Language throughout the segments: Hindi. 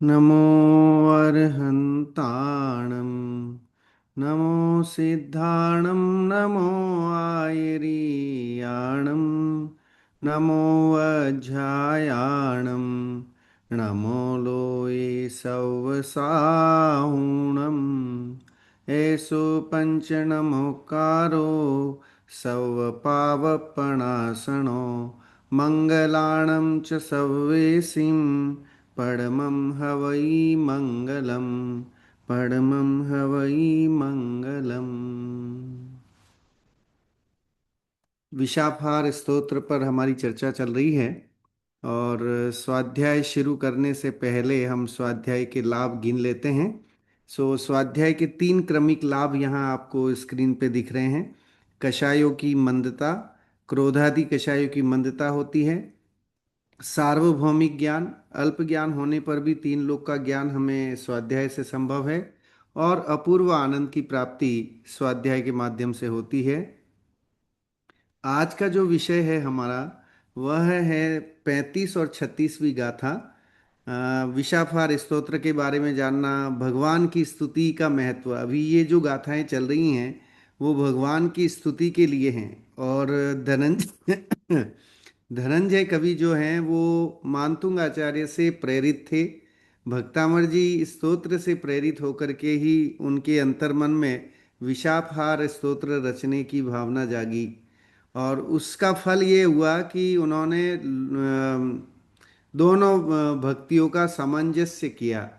नमो अर्हन्ताणं नमो सिद्धाणं नमो आयर्याणं नमो वज्झायाणं नमो लोये सव्वसाहुणम् एषु पञ्चनमोकारो सव्वपावपणासनो मङ्गलाणं च सव्वेसिं परमं हवै मंगलम। परमं हवै मंगलम। विशाखार स्तोत्र पर हमारी चर्चा चल रही है। और स्वाध्याय शुरू करने से पहले हम स्वाध्याय के लाभ गिन लेते हैं। स्वाध्याय के तीन क्रमिक लाभ यहाँ आपको स्क्रीन पे दिख रहे हैं। कषायों की मंदता, क्रोधादि कषायों की मंदता होती है। सार्वभौमिक ज्ञान, अल्प ज्ञान होने पर भी तीन लोक का ज्ञान हमें स्वाध्याय से संभव है। और अपूर्व आनंद की प्राप्ति स्वाध्याय के माध्यम से होती है। आज का जो विषय है हमारा, वह है 35 और 36वीं गाथा। विशाखार स्तोत्र के बारे में जानना, भगवान की स्तुति का महत्व। अभी ये जो गाथाएं चल रही हैं वो भगवान की स्तुति के लिए हैं। और धनंजय धनंजय कवि जो हैं वो मानतुंग आचार्य से प्रेरित थे। भक्तामर जी स्तोत्र से प्रेरित होकर के ही उनके अंतर्मन में विशापहार स्तोत्र रचने की भावना जागी। और उसका फल ये हुआ कि उन्होंने दोनों भक्तियों का सामंजस्य किया,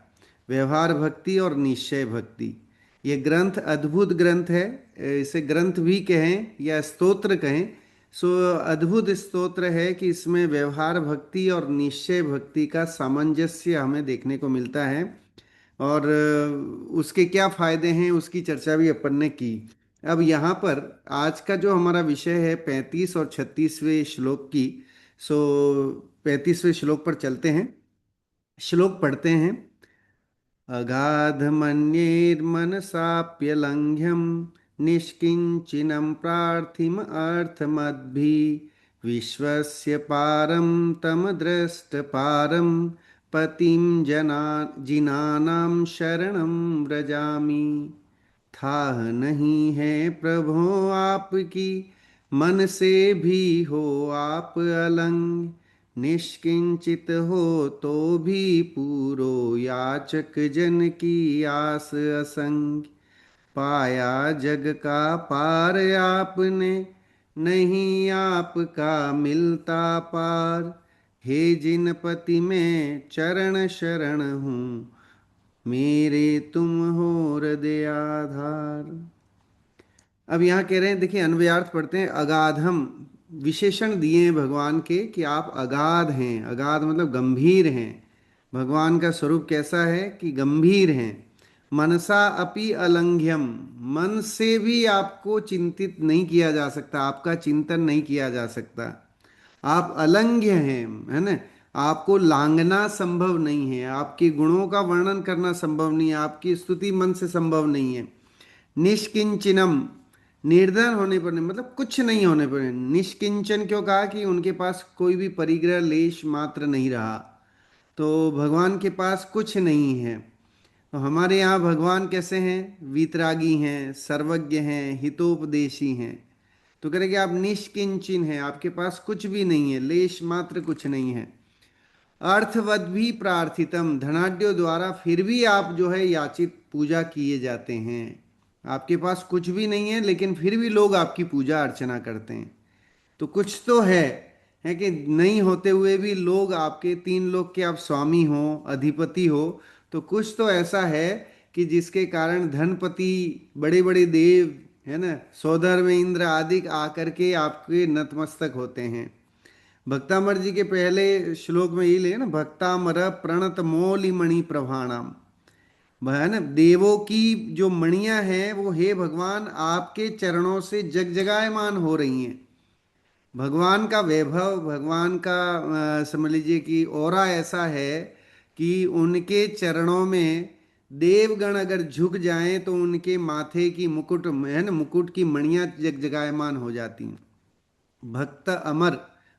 व्यवहार भक्ति और निश्चय भक्ति। ये ग्रंथ अद्भुत ग्रंथ है। इसे ग्रंथ भी कहें या स्तोत्र कहें, अद्भुत स्तोत्र है कि इसमें व्यवहार भक्ति और निश्चय भक्ति का सामंजस्य हमें देखने को मिलता है। और उसके क्या फायदे हैं उसकी चर्चा भी अपन ने की। अब यहाँ पर आज का जो हमारा विषय है 35 और 36वें श्लोक की। सो 35वें श्लोक पर चलते हैं। श्लोक पढ़ते हैं। अगाधमन्येर्मनसाप्यलङ्घ्यं निष्किञ्चिनं प्रार्थिमर्थमद्भिः विश्वस्य पारं तमद्रष्टपारं पतिं जिनानां शरणं व्रजामि। थाह नहीं है प्रभो आपकी, मन से भी हो आप अलंग। निष्किंचित हो तो भी पूरो, याचक जन की आस असंग। पाया जग का पार आपने, नहीं आपका मिलता पार। हे जिन पति में चरण शरण हूँ, मेरे तुम हो हृदय आधार। अब यहाँ कह रहे हैं, देखिए अन्वयार्थ पढ़ते हैं। अगाधम विशेषण दिए हैं भगवान के कि आप अगाध हैं। अगाध मतलब गंभीर हैं। भगवान का स्वरूप कैसा है कि गंभीर हैं। मनसा अपि अलंघ्यम, मन से भी आपको चिंतित नहीं किया जा सकता, आपका चिंतन नहीं किया जा सकता। आप अलंघ्य हैं, है ना। आपको लांघना संभव नहीं है, आपके गुणों का वर्णन करना संभव नहीं है, आपकी स्तुति मन से संभव नहीं है। निष्किंचनम, निर्धन होने पर नहीं, मतलब कुछ नहीं होने पर नहीं। निष्किंचन क्यों कहा? कि उनके पास कोई भी परिग्रह लेश मात्र नहीं रहा। तो भगवान के पास कुछ नहीं है। तो हमारे यहाँ भगवान कैसे हैं? वीतरागी हैं, सर्वज्ञ हैं, हितोपदेशी हैं। तो कह रहे कि आप निष्किंचन हैं, आपके पास कुछ भी नहीं है, लेश मात्र कुछ नहीं है। अर्थवद भी प्रार्थितम, धनाढ्यों द्वारा फिर भी आप जो है याचित पूजा किए जाते हैं। आपके पास कुछ भी नहीं है लेकिन फिर भी लोग आपकी पूजा अर्चना करते हैं। तो कुछ तो है कि नहीं होते हुए भी लोग आपके, तीन लोग के आप स्वामी हो, अधिपति हो। तो कुछ तो ऐसा है कि जिसके कारण धनपति, बड़े बड़े देव, है ना, सौधर्म इंद्र आदि आकर के आपके नतमस्तक होते हैं। भक्तामर जी के पहले श्लोक में यही ले ना, भक्तामर प्रणत मौलिमणि प्रभाणाम। है ना, देवों की जो मणियां हैं वो हे भगवान आपके चरणों से जगजगायमान हो रही हैं। भगवान का वैभव, भगवान का समझ लीजिए कि ऑरा ऐसा है कि उनके चरणों में देवगण अगर झुक जाएं तो उनके माथे की मुकुट, है ना, मुकुट की मणियां जगजगायमान हो जाती हैं। भक्त अमर,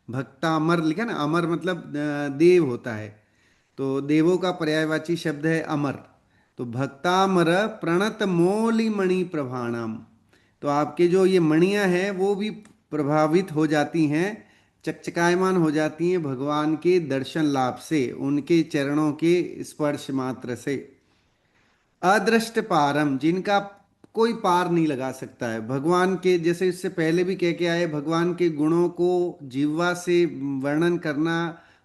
भक्तामर लिखा ना, अमर मतलब देव होता है। तो देवों का पर्यायवाची शब्द है अमर। तो भक्तामर प्रणत मौलि मणि प्रभाणाम। तो आपके जो ये मणियां हैं वो भी प्रभावित हो जाती हैं, चकचकायमान हो जाती हैं भगवान के दर्शन लाभ से, उनके चरणों के स्पर्श मात्र से। अदृष्ट पारम, जिनका कोई पार नहीं लगा सकता है भगवान के, जैसे इससे पहले भी कह के आए, भगवान के गुणों को जिह्वा से वर्णन करना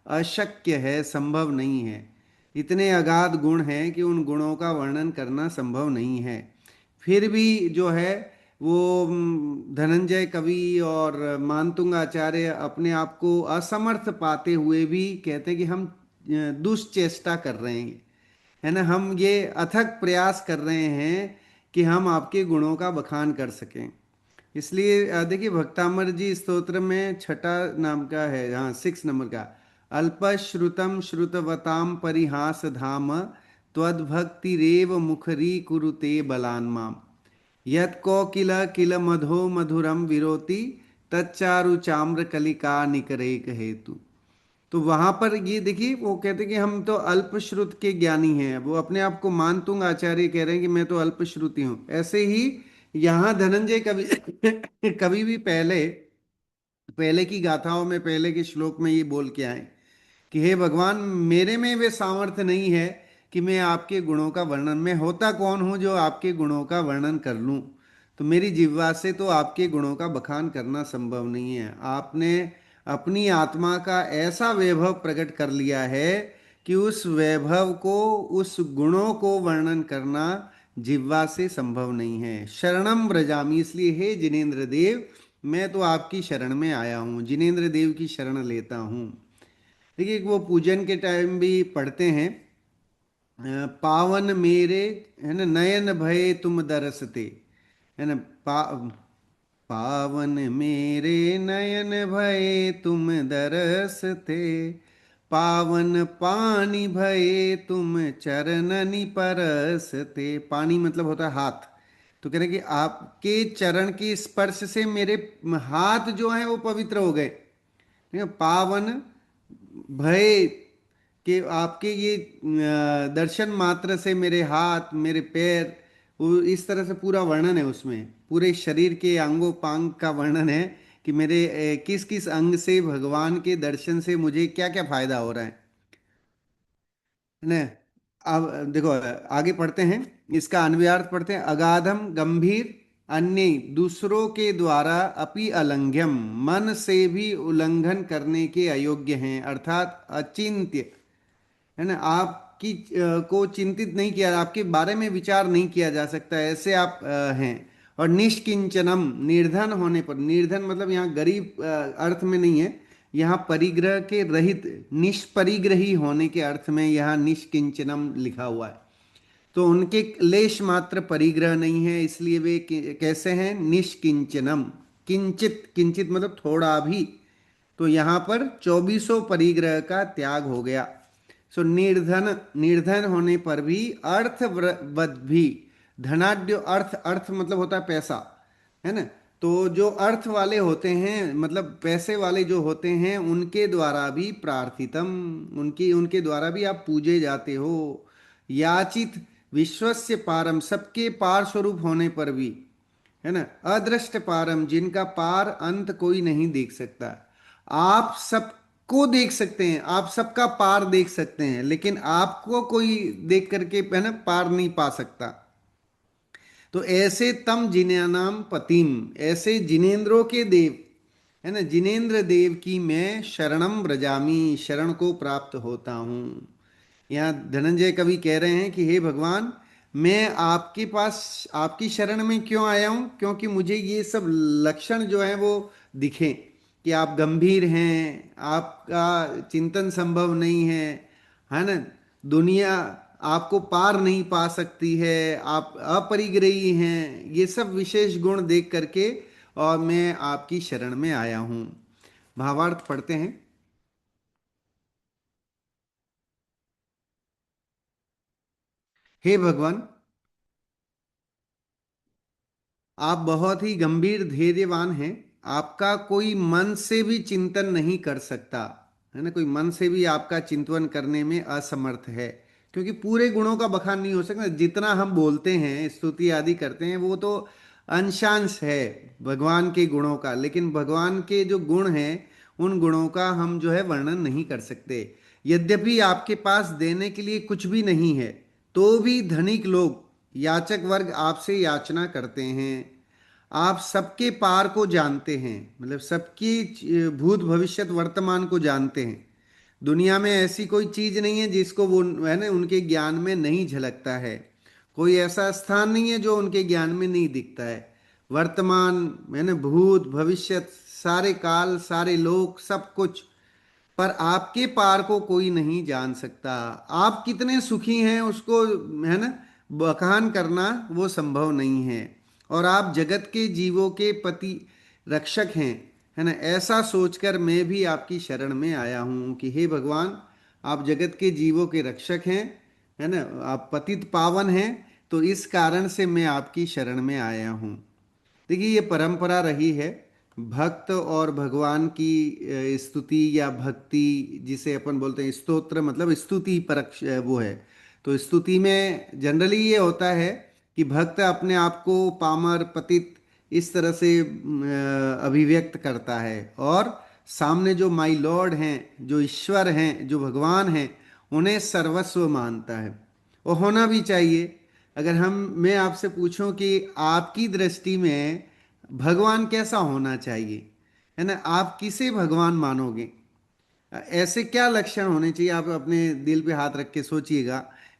अशक्य है, संभव नहीं है। इतने अगाध गुण हैं कि उन गुणों का वर्णन करना संभव नहीं है। फिर भी जो है वो धनंजय कवि और मानतुंग आचार्य अपने आप को असमर्थ पाते हुए भी कहते हैं कि हम दुष्चेष्टा कर रहे हैं, है ना, हम ये अथक प्रयास कर रहे हैं कि हम आपके गुणों का बखान कर सकें। इसलिए देखिए भक्तामर जी स्तोत्र में छठा नाम का है, हाँ 6 नंबर का। अल्पश्रुतम श्रुतवताम परिहास धाम त्वद्भक्ति रेव मुखरी कुरुते बलान्माम। यत् कोकिल किल मधो मधुरम विरोति तच्चारु चाम्र कलिका निकरेक हेतु। तो वहां पर ये देखिए वो कहते हैं कि हम तो अल्पश्रुत के ज्ञानी हैं, वो अपने आप को मानतुंग आचार्य कह रहे हैं कि मैं तो अल्पश्रुति हूं। ऐसे ही यहाँ धनंजय कवि कवि भी पहले पहले की गाथाओं में, पहले के श्लोक में ये बोल के आए कि हे भगवान, मेरे में वे सामर्थ्य नहीं है कि मैं आपके गुणों का वर्णन, मैं होता कौन हूं जो आपके गुणों का वर्णन कर लूं। तो मेरी जिह्वा से तो आपके गुणों का बखान करना संभव नहीं है। आपने अपनी आत्मा का ऐसा वैभव प्रकट कर लिया है कि उस वैभव को, उस गुणों को वर्णन करना जिह्वा से संभव नहीं है। शरणम व्रजामि, इसलिए हे जिनेन्द्र देव, मैं तो आपकी शरण में आया हूँ, जिनेन्द्र देव की शरण लेता हूँ। देखिए वो पूजन के टाइम भी पढ़ते हैं, पावन मेरे, है ना, नयन भये तुम दरसते, है ना, पावन मेरे नयन भये तुम दरसते, पावन पानी भये तुम चरणनि परसते। पानी मतलब होता है हाथ। तो कह रहे कि आपके चरण के स्पर्श से मेरे हाथ जो हैं वो पवित्र हो गए। ठीक है, पावन भय कि आपके ये दर्शन मात्र से मेरे हाथ मेरे पैर, वो इस तरह से पूरा वर्णन है उसमें, पूरे शरीर के अंगों पांग का वर्णन है कि मेरे किस किस अंग से भगवान के दर्शन से मुझे क्या क्या फायदा हो रहा है ना। अब देखो आगे पढ़ते हैं, इसका अन्वयार्थ पढ़ते हैं। अगाधम गंभीर अन्य दूसरों के द्वारा अपि अलंघ्यम, मन से भी उल्लंघन करने के अयोग्य हैं, अर्थात अचिंत्य, है ना, आपकी को चिंतित नहीं किया, आपके बारे में विचार नहीं किया जा सकता, ऐसे आप हैं। और निष्किंचनम, निर्धन होने पर, निर्धन मतलब यहाँ गरीब अर्थ में नहीं है, यहाँ परिग्रह के रहित, निष्परिग्रही होने के अर्थ में यहाँ निष्किंचनम लिखा हुआ है। तो उनके लेश मात्र परिग्रह नहीं है, इसलिए वे कैसे हैं, निष्किंचनम। किंचित, किंचित मतलब थोड़ा भी। तो यहाँ पर 2400 परिग्रह का त्याग हो गया। सो निर्धन, निर्धन होने पर भी, अर्थवद भी, धनाढ्य, अर्थ, अर्थ मतलब होता है पैसा, है ना। तो जो अर्थ वाले होते हैं, मतलब पैसे वाले जो होते हैं, उनके द्वारा भी प्रार्थितम, उनकी उनके द्वारा भी आप पूजे जाते हो। याचित विश्वस्य पारम, सबके पार स्वरूप होने पर भी, है ना, अदृष्ट पारम, जिनका पार अंत कोई नहीं देख सकता। आप सबको देख सकते हैं, आप सबका पार देख सकते हैं, लेकिन आपको कोई देख करके, है ना, पार नहीं पा सकता। तो ऐसे तम जिन्यानाम पतिम, ऐसे जिनेन्द्रों के देव, है ना, जिनेन्द्र देव की मैं शरणम व्रजामी, शरण को प्राप्त होता हूँ। यहाँ धनंजय कवि कह रहे हैं कि हे भगवान, मैं आपके पास, आपकी शरण में क्यों आया हूँ, क्योंकि मुझे ये सब लक्षण जो है वो दिखें कि आप गंभीर हैं, आपका चिंतन संभव नहीं है ना, दुनिया आपको पार नहीं पा सकती है, आप अपरिग्रही हैं, ये सब विशेष गुण देख करके और मैं आपकी शरण में आया हूँ। भावार्थ पढ़ते हैं। हे भगवान, आप बहुत ही गंभीर धैर्यवान हैं, आपका कोई मन से भी चिंतन नहीं कर सकता। है ना, कोई मन से भी आपका चिंतन करने में असमर्थ है, क्योंकि पूरे गुणों का बखान नहीं हो सकता। जितना हम बोलते हैं, स्तुति आदि करते हैं, वो तो अंशांश है भगवान के गुणों का, लेकिन भगवान के जो गुण हैं उन गुणों का हम जो है वर्णन नहीं कर सकते। यद्यपि आपके पास देने के लिए कुछ भी नहीं है, तो भी धनिक लोग, याचक वर्ग आपसे याचना करते हैं। आप सबके पार को जानते हैं, मतलब सबकी भूत भविष्यत वर्तमान को जानते हैं। दुनिया में ऐसी कोई चीज नहीं है जिसको वो, है ना, उनके ज्ञान में नहीं झलकता है। कोई ऐसा स्थान नहीं है जो उनके ज्ञान में नहीं दिखता है। वर्तमान, है ना, भूत भविष्यत, सारे काल, सारे लोक, सब कुछ। पर आपके पार को कोई नहीं जान सकता। आप कितने सुखी हैं उसको, है ना, बखान करना वो संभव नहीं है। और आप जगत के जीवों के पति रक्षक हैं, है ना, ऐसा सोचकर मैं भी आपकी शरण में आया हूं कि हे भगवान, आप जगत के जीवों के रक्षक हैं, है ना, आप पतित पावन हैं, तो इस कारण से मैं आपकी शरण में आया हूं। देखिए, ये परंपरा रही है भक्त और भगवान की स्तुति या भक्ति, जिसे अपन बोलते हैं स्तोत्र, मतलब स्तुति परक वो है। तो स्तुति में जनरली ये होता है कि भक्त अपने आप को पामर पतित इस तरह से अभिव्यक्त करता है, और सामने जो माई लॉर्ड हैं, जो ईश्वर हैं, जो भगवान हैं, उन्हें सर्वस्व मानता है। वो होना भी चाहिए। अगर हम मैं आपसे पूछूं कि आपकी दृष्टि में भगवान कैसा होना चाहिए, है ना, आप किसे भगवान मानोगे? ऐसे क्या लक्षण होने चाहिए? आप अपने दिल पे हाथ रख के सोचिएगा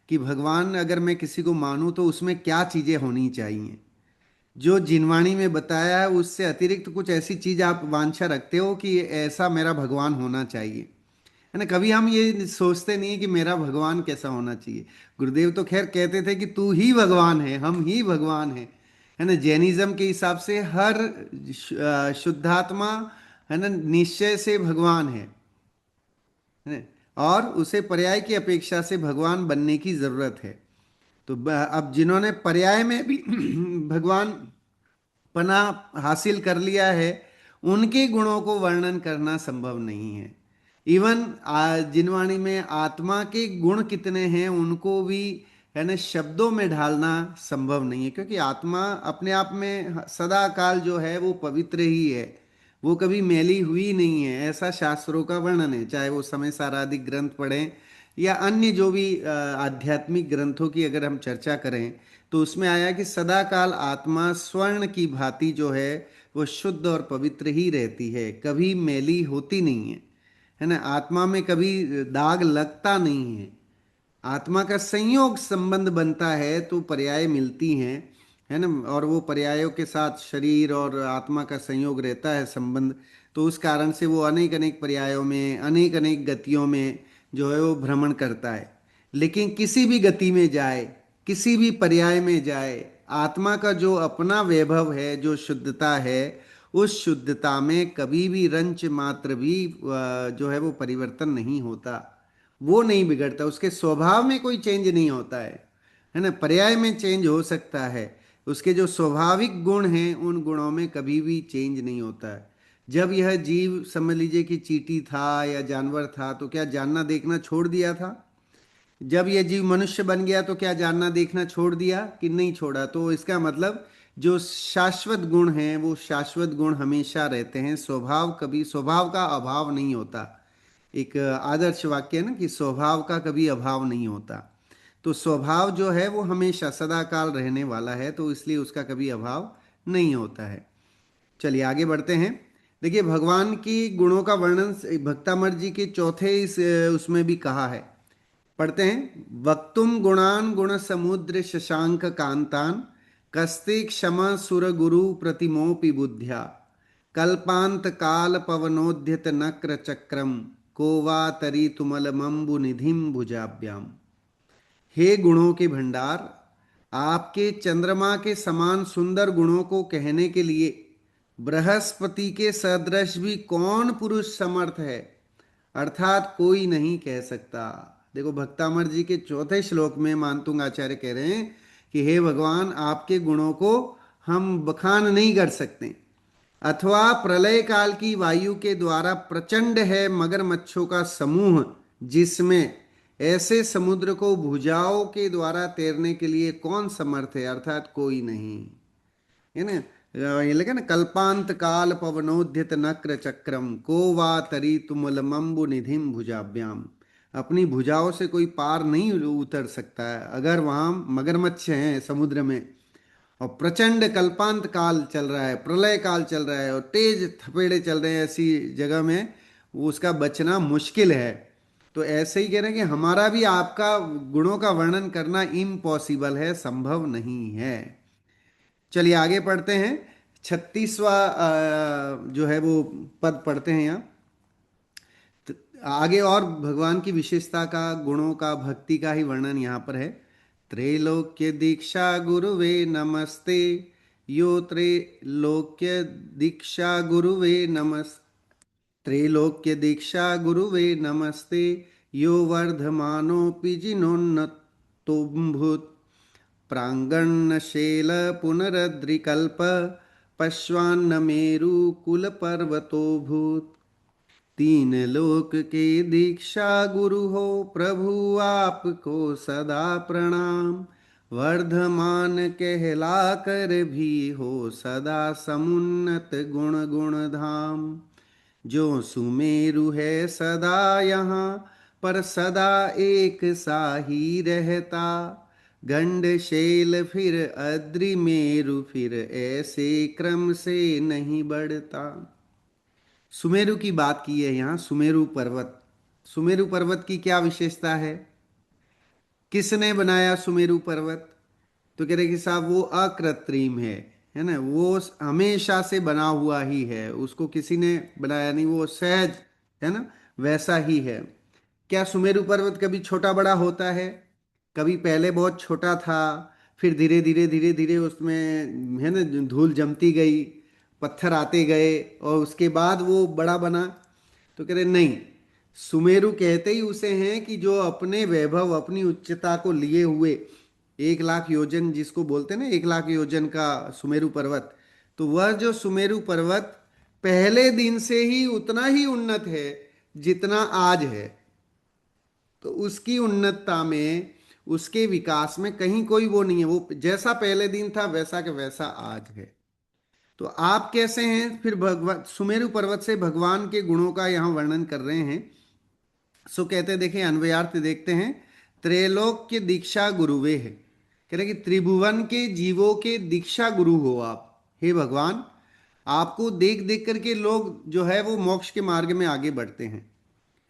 कि भगवान अगर मैं किसी को मानूं तो उसमें क्या चीजें होनी चाहिए। जो जिनवाणी में बताया है उससे अतिरिक्त कुछ ऐसी चीज आप वांछा रखते हो कि ऐसा मेरा भगवान होना चाहिए, है ना। कभी हम ये सोचते नहीं है कि मेरा भगवान कैसा होना चाहिए। गुरुदेव तो खैर कहते थे कि तू ही भगवान है, हम ही भगवान हैं, है ना। जैनिज्म के हिसाब से हर शुद्धात्मा, है ना, निश्चय से भगवान है ना, और उसे पर्याय की अपेक्षा से भगवान बनने की जरूरत है। तो अब जिन्होंने पर्याय में भी भगवान पना हासिल कर लिया है, उनके गुणों को वर्णन करना संभव नहीं है। इवन जिनवाणी में आत्मा के गुण कितने हैं उनको भी, है ना, शब्दों में ढालना संभव नहीं है, क्योंकि आत्मा अपने आप में सदा काल जो है वो पवित्र ही है। वो कभी मैली हुई नहीं है, ऐसा शास्त्रों का वर्णन है। चाहे वो समय सारादिक ग्रंथ पढ़ें या अन्य जो भी आध्यात्मिक ग्रंथों की अगर हम चर्चा करें, तो उसमें आया कि सदा काल आत्मा स्वर्ण की भांति जो है वो शुद्ध और पवित्र ही रहती है, कभी मैली होती नहीं है ना। आत्मा में कभी दाग लगता नहीं है। आत्मा का संयोग संबंध बनता है तो पर्याय मिलती हैं, है ना, और वो पर्यायों के साथ शरीर और आत्मा का संयोग रहता है संबंध। तो उस कारण से वो अनेक अनेक पर्यायों में, अनेक अनेक गतियों में जो है वो भ्रमण करता है। लेकिन किसी भी गति में जाए, किसी भी पर्याय में जाए, आत्मा का जो अपना वैभव है, जो शुद्धता है, उस शुद्धता में कभी भी रंच मात्र भी जो है वो परिवर्तन नहीं होता। वो नहीं बिगड़ता, उसके स्वभाव में कोई चेंज नहीं होता है ना। पर्याय में चेंज हो सकता है, उसके जो स्वाभाविक गुण हैं उन गुणों में कभी भी चेंज नहीं होता है। जब यह जीव, समझ लीजिए कि चींटी था या जानवर था, तो क्या जानना देखना छोड़ दिया था? जब यह जीव मनुष्य बन गया तो क्या जानना देखना छोड़ दिया कि नहीं छोड़ा? तो इसका मतलब जो शाश्वत गुण हैं वो शाश्वत गुण हमेशा रहते हैं। स्वभाव, कभी स्वभाव का अभाव नहीं होता। एक आदर्श वाक्य है ना कि स्वभाव का कभी अभाव नहीं होता। तो स्वभाव जो है वो हमेशा सदा काल रहने वाला है, तो इसलिए उसका कभी अभाव नहीं होता है। चलिए आगे बढ़ते हैं। देखिए, भगवान की गुणों का वर्णन भक्तामर जी के चौथे इस उसमें भी कहा है। पढ़ते हैं। वक्तुम गुणान गुण समुद्र शशांक कांतान, कस्ते क्षम सुर गुरु प्रतिमोपि बुद्ध्या, कल्पांत काल पवनोद्यत नक्र चक्रम, को वा तरी तुमल मंबु निधिम भुजाभ्याम। हे गुणों के भंडार, आपके चंद्रमा के समान सुंदर गुणों को कहने के लिए बृहस्पति के सदृश भी कौन पुरुष समर्थ है, अर्थात कोई नहीं कह सकता। देखो, भक्तामर जी के चौथे श्लोक में मानतुंग आचार्य कह रहे हैं कि हे भगवान, आपके गुणों को हम बखान नहीं कर सकते। अथवा प्रलय काल की वायु के द्वारा प्रचंड है मगरमच्छों का समूह, जिसमें ऐसे समुद्र को भुजाओं के द्वारा तैरने के लिए कौन समर्थ है, अर्थात कोई नहीं है ना। ये लगे ना, कल्पांत काल पवनोद्यत नक्र चक्रम को वा तरी तुमलमंबु निधिम भुजाभ्याम। अपनी भुजाओं से कोई पार नहीं उतर सकता है अगर वहां मगरमच्छ हैं समुद्र में, और प्रचंड कल्पांत काल चल रहा है, प्रलय काल चल रहा है और तेज थपेड़े चल रहे हैं, ऐसी जगह में वो उसका बचना मुश्किल है। तो ऐसे ही कह रहे हैं कि हमारा भी आपका गुणों का वर्णन करना इम्पॉसिबल है, संभव नहीं है। चलिए आगे पढ़ते हैं। 36वां जो है वो पद पढ़ते हैं यहाँ। तो आगे और भगवान की विशेषता का, गुणों का, भक्ति का ही वर्णन यहाँ पर है। त्रैलोक्य दीक्षा गुरुवे नमस्ते, यो त्रैलोक्य दीक्षा गुरुवे नमस् त्रैलोक्य दीक्षा गुरुवे नमस्ते, यो वर्धमानोऽपि जिनोन्नतोऽभूत् प्राङ्गण्यशैल पुनरद्रिकल्प पश्वान्नमेरुकुलपर्वतोऽभूत्। तीन लोक के दीक्षा गुरु हो प्रभु आपको सदा प्रणाम, वर्धमान कहला कर भी हो सदा समुन्नत गुण गुण धाम। जो सुमेरु है सदा यहाँ पर सदा एक सा ही रहता, गंडशैल फिर अद्रि मेरु फिर ऐसे क्रम से नहीं बढ़ता। सुमेरु की बात की है यहाँ, सुमेरु पर्वत। सुमेरु पर्वत की क्या विशेषता है, किसने बनाया सुमेरु पर्वत? तो कह रहे कि साहब वो अकृत्रिम है ना, वो हमेशा से बना हुआ ही है, उसको किसी ने बनाया नहीं, वो सहज है ना, वैसा ही है। क्या सुमेरु पर्वत कभी छोटा बड़ा होता है? कभी पहले बहुत छोटा था, फिर धीरे धीरे धीरे धीरे उसमें है ना धूल जमती गई, पत्थर आते गए और उसके बाद वो बड़ा बना? तो कह रहे नहीं, सुमेरु कहते ही उसे हैं कि जो अपने वैभव, अपनी उच्चता को लिए हुए 1 लाख योजन, जिसको बोलते हैं ना 1 लाख योजन का सुमेरु पर्वत, तो वह जो सुमेरु पर्वत पहले दिन से ही उतना ही उन्नत है जितना आज है। तो उसकी उन्नतता में, उसके विकास में कहीं कोई वो नहीं है, वो जैसा पहले दिन था वैसा के वैसा आज है। तो आप कैसे हैं फिर? भगवान सुमेरु पर्वत से भगवान के गुणों का यहाँ वर्णन कर रहे हैं। सो कहते हैं, देखें अन्वयार्थ देखते हैं। त्रैलोक्य दीक्षा गुरुवे है, कह रहे कि त्रिभुवन के जीवों के दीक्षा गुरु हो आप, हे भगवान। आपको देख देख करके लोग जो है वो मोक्ष के मार्ग में आगे बढ़ते हैं,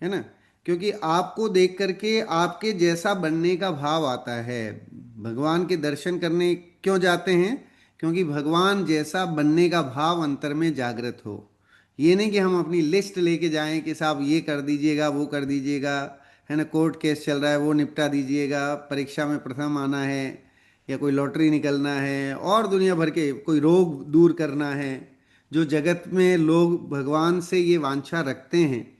है ना, क्योंकि आपको देख करके आपके जैसा बनने का भाव आता है। भगवान के दर्शन करने क्यों जाते हैं? क्योंकि भगवान जैसा बनने का भाव अंतर में जागृत हो। ये नहीं कि हम अपनी लिस्ट लेके जाएं कि साहब ये कर दीजिएगा, वो कर दीजिएगा, है ना, कोर्ट केस चल रहा है वो निपटा दीजिएगा, परीक्षा में प्रथम आना है, या कोई लॉटरी निकलना है, और दुनिया भर के कोई रोग दूर करना है, जो जगत में लोग भगवान से ये वांछा रखते हैं।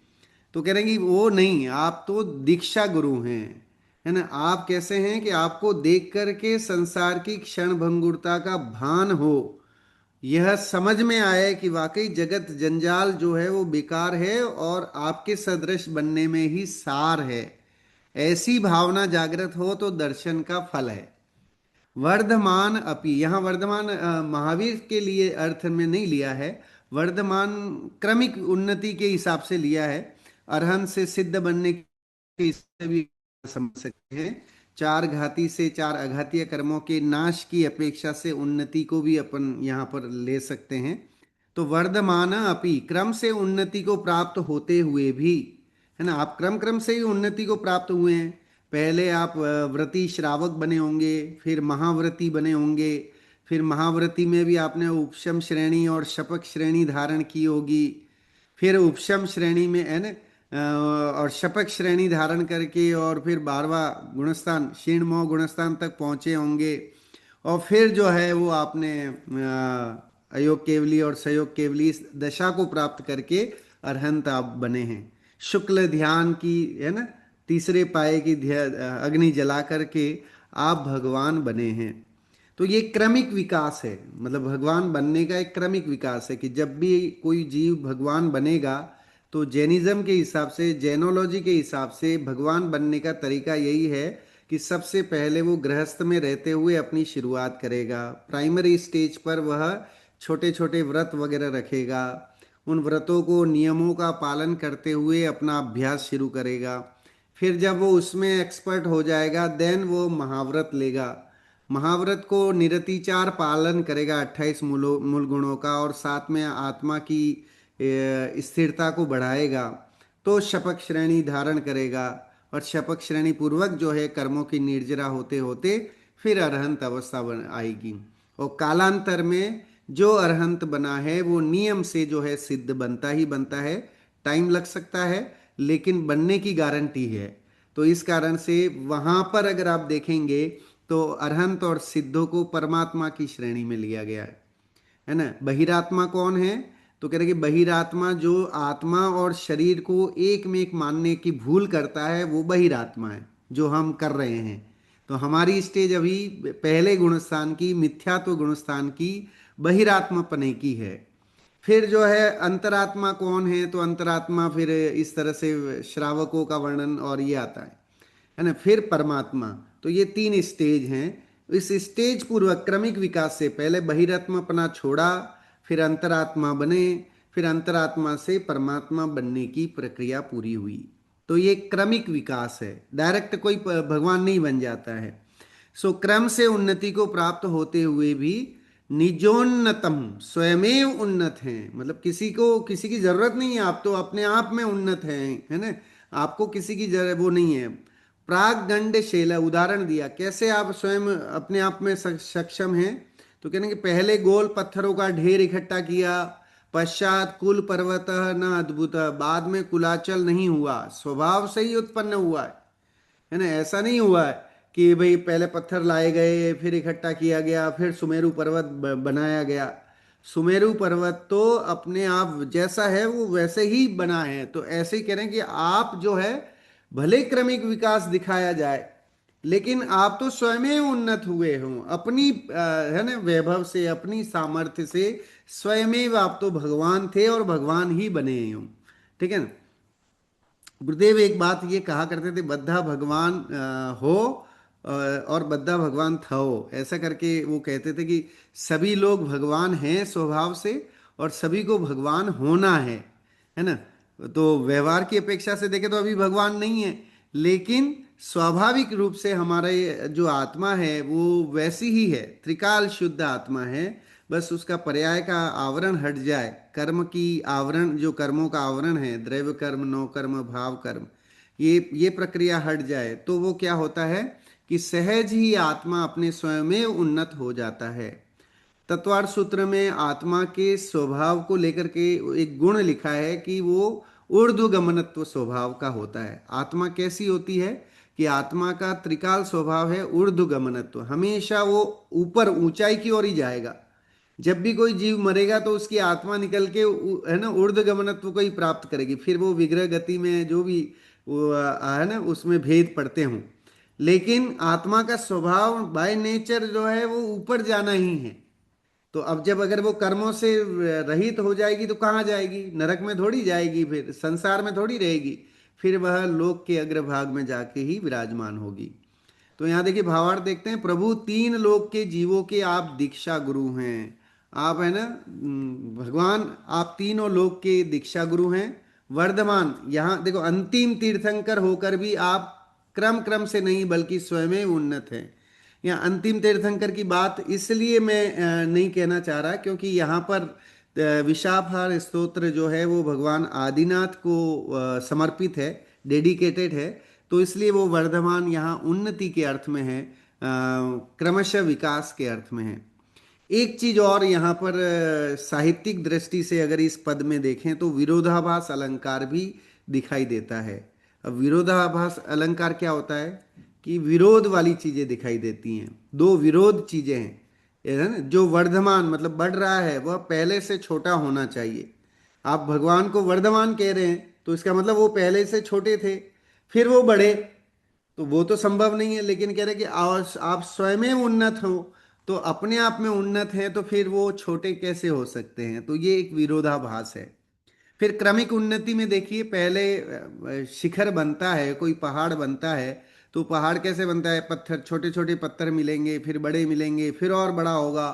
तो कह रहे हैं कि वो नहीं, आप तो दीक्षा गुरु हैं, है ना। आप कैसे हैं कि आपको देख करके संसार की क्षण भंगुरता का भान हो, यह समझ में आए कि वाकई जगत जंजाल जो है वो बेकार है और आपके सदृश बनने में ही सार है। ऐसी भावना जागृत हो तो दर्शन का फल है। वर्धमान अपि, यहाँ वर्धमान महावीर के लिए अर्थ में नहीं लिया है, वर्धमान क्रमिक उन्नति के हिसाब से लिया है। अरहंत से सिद्ध बनने के हिसाब से भी समझ सकते हैं। 4 घाती से 4 अघातीय कर्मों के नाश की अपेक्षा से उन्नति को भी अपन यहाँ पर ले सकते हैं। तो वर्धमान अपि, क्रम से उन्नति को प्राप्त होते हुए भी, है ना, आप क्रम क्रम से ही उन्नति को प्राप्त हुए हैं। पहले आप व्रती श्रावक बने होंगे, फिर महाव्रती बने होंगे, फिर महाव्रती में भी आपने उपशम श्रेणी और शपथ श्रेणी धारण की होगी, फिर उपशम श्रेणी में है ना और शपथ श्रेणी धारण करके और फिर 12वां गुणस्थान क्षीणमोह गुणस्थान तक पहुँचे होंगे। और फिर जो है वो आपने अयोग केवली और सयोग केवली इस दशा को प्राप्त करके अरहंत आप बने हैं। शुक्ल ध्यान की, है ना, तीसरे पाए की अग्नि जला करके आप भगवान बने हैं। तो ये क्रमिक विकास है, मतलब भगवान बनने का एक क्रमिक विकास है कि जब भी कोई जीव भगवान बनेगा तो जैनिज्म के हिसाब से, जैनोलॉजी के हिसाब से भगवान बनने का तरीका यही है कि सबसे पहले वो गृहस्थ में रहते हुए अपनी शुरुआत करेगा। प्राइमरी स्टेज पर वह छोटे छोटे व्रत वगैरह रखेगा, उन व्रतों को, नियमों का पालन करते हुए अपना अभ्यास शुरू करेगा। फिर जब वो उसमें एक्सपर्ट हो जाएगा देन वो महाव्रत लेगा। महाव्रत को निरतिचार पालन करेगा 28 मूल गुणों का, और साथ में आत्मा की स्थिरता को बढ़ाएगा। तो शपथ श्रेणी धारण करेगा, और शपथ श्रेणी पूर्वक जो है कर्मों की निर्जरा होते होते फिर अरहंत अवस्था बन आएगी। और कालांतर में जो अरहंत बना है वो नियम से जो है सिद्ध बनता ही बनता है। टाइम लग सकता है लेकिन बनने की गारंटी है। तो इस कारण से वहां पर अगर आप देखेंगे तो अरहंत और सिद्धों को परमात्मा की श्रेणी में लिया गया है ना। बहिरात्मा कौन है? तो कह रहे कि बहिरात्मा जो आत्मा और शरीर को एक में एक मानने की भूल करता है वो बहिरात्मा है, जो हम कर रहे हैं। तो हमारी स्टेज अभी पहले गुणस्थान की, मिथ्यात्व गुणस्थान की, बहिरात्मापने की है। फिर जो है अंतरात्मा कौन है? तो अंतरात्मा फिर इस तरह से श्रावकों का वर्णन और ये आता है ना। फिर परमात्मा। तो ये तीन स्टेज हैं। इस स्टेज पूर्वक क्रमिक विकास से पहले बहिरात्मापना छोड़ा, फिर अंतरात्मा बने, फिर अंतरात्मा से परमात्मा बनने की प्रक्रिया पूरी हुई। तो ये क्रमिक विकास है, डायरेक्ट कोई भगवान नहीं बन जाता है। सो क्रम से उन्नति को प्राप्त होते हुए भी निजोन्नतम, स्वयमेव उन्नत हैं, मतलब किसी को किसी की जरूरत नहीं है, आप तो अपने आप में उन्नत हैं, है ना। आपको किसी की जरूरत वो नहीं है। प्राग दंड शेला उदाहरण दिया, कैसे आप स्वयं अपने आप में सक्षम हैं। तो कहने कि पहले गोल पत्थरों का ढेर इकट्ठा किया, पश्चात कुल पर्वत न अद्भुत, बाद में कुलाचल नहीं हुआ, स्वभाव से ही उत्पन्न हुआ है ना। ऐसा नहीं हुआ है कि भाई पहले पत्थर लाए गए, फिर इकट्ठा किया गया, फिर सुमेरु पर्वत बनाया गया। सुमेरु पर्वत तो अपने आप जैसा है वो वैसे ही बना है। तो ऐसे ही कह रहे हैं कि आप जो है भले क्रमिक विकास दिखाया जाए लेकिन आप तो स्वयं ही उन्नत हुए हो अपनी है ना वैभव से, अपनी सामर्थ्य से। स्वयं आप तो भगवान थे और भगवान ही बने हो। ठीक है ना। गुरुदेव एक बात ये कहा करते थे, बद्धा भगवान हो और बद्धा भगवान थो, ऐसा करके वो कहते थे कि सभी लोग भगवान हैं स्वभाव से और सभी को भगवान होना है ना। तो व्यवहार की अपेक्षा से देखें तो अभी भगवान नहीं है, लेकिन स्वाभाविक रूप से हमारा ये जो आत्मा है वो वैसी ही है, त्रिकाल शुद्ध आत्मा है। बस उसका पर्याय का आवरण हट जाए, कर्म की आवरण, जो कर्मों का आवरण है, द्रव्य कर्म, नो कर्म, भाव कर्म, ये प्रक्रिया हट जाए तो वो क्या होता है कि सहज ही आत्मा अपने स्वयं में उन्नत हो जाता है। तत्वार्थ सूत्र में आत्मा के स्वभाव को लेकर के एक गुण लिखा है कि वो ऊर्ध्वगमनत्व स्वभाव का होता है। आत्मा कैसी होती है कि आत्मा का त्रिकाल स्वभाव है ऊर्ध्वगमनत्व, हमेशा वो ऊपर ऊंचाई की ओर ही जाएगा। जब भी कोई जीव मरेगा तो उसकी आत्मा निकल के है ना ऊर्ध्व गमनत्व को ही प्राप्त करेगी। फिर वो विग्रह गति में जो भी वो है ना उसमें भेद पड़ते हों, लेकिन आत्मा का स्वभाव बाय नेचर जो है वो ऊपर जाना ही है। तो अब जब अगर वो कर्मों से रहित हो जाएगी तो कहाँ जाएगी? नरक में थोड़ी जाएगी, फिर संसार में थोड़ी रहेगी, फिर वह लोक के अग्रभाग में जाके ही विराजमान होगी। तो यहाँ देखिए भावार्थ देखते हैं, प्रभु तीन लोक के जीवों के आप दीक्षा गुरु हैं। आप है ना भगवान, आप तीनों लोक के दीक्षा गुरु हैं। वर्धमान, यहाँ देखो अंतिम तीर्थंकर होकर भी आप क्रम क्रम से नहीं बल्कि स्वयं ही उन्नत हैं। यहाँ अंतिम तीर्थंकर की बात इसलिए मैं नहीं कहना चाह रहा क्योंकि यहाँ पर विशाफार स्तोत्र जो है वो भगवान आदिनाथ को समर्पित है, डेडिकेटेड है। तो इसलिए वो वर्धमान यहाँ उन्नति के अर्थ में है, क्रमशः विकास के अर्थ में है। एक चीज और यहाँ पर साहित्यिक दृष्टि से अगर इस पद में देखें तो विरोधाभास अलंकार भी दिखाई देता है। अब विरोधाभास अलंकार क्या होता है कि विरोध वाली चीजें दिखाई देती हैं, दो विरोध चीजें हैं, ये है ना। जो वर्धमान मतलब बढ़ रहा है वह पहले से छोटा होना चाहिए। आप भगवान को वर्धमान कह रहे हैं तो इसका मतलब वो पहले से छोटे थे फिर वो बढ़े, तो वो तो संभव नहीं है। लेकिन कह रहे कि आप स्वयं उन्नत हो, तो अपने आप में उन्नत है तो फिर वो छोटे कैसे हो सकते हैं? तो ये एक विरोधाभास है। फिर क्रमिक उन्नति में देखिए, पहले शिखर बनता है, कोई पहाड़ बनता है, तो पहाड़ कैसे बनता है? पत्थर, छोटे छोटे पत्थर मिलेंगे, फिर बड़े मिलेंगे, फिर और बड़ा होगा,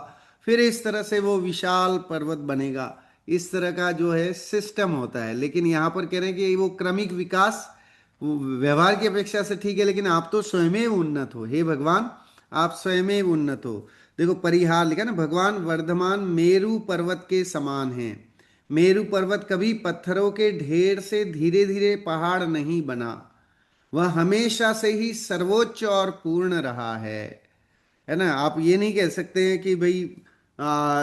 फिर इस तरह से वो विशाल पर्वत बनेगा। इस तरह का जो है सिस्टम होता है। लेकिन यहाँ पर कह रहे हैं कि वो क्रमिक विकास वो व्यवहार की अपेक्षा से ठीक है, लेकिन आप तो स्वयं उन्नत हो, हे भगवान, आप स्वयं उन्नत हो। देखो परिहार लिखा ना, भगवान वर्धमान मेरु पर्वत के समान हैं। मेरु पर्वत कभी पत्थरों के ढेर से धीरे धीरे पहाड़ नहीं बना, वह हमेशा से ही सर्वोच्च और पूर्ण रहा है ना। आप ये नहीं कह सकते हैं कि भाई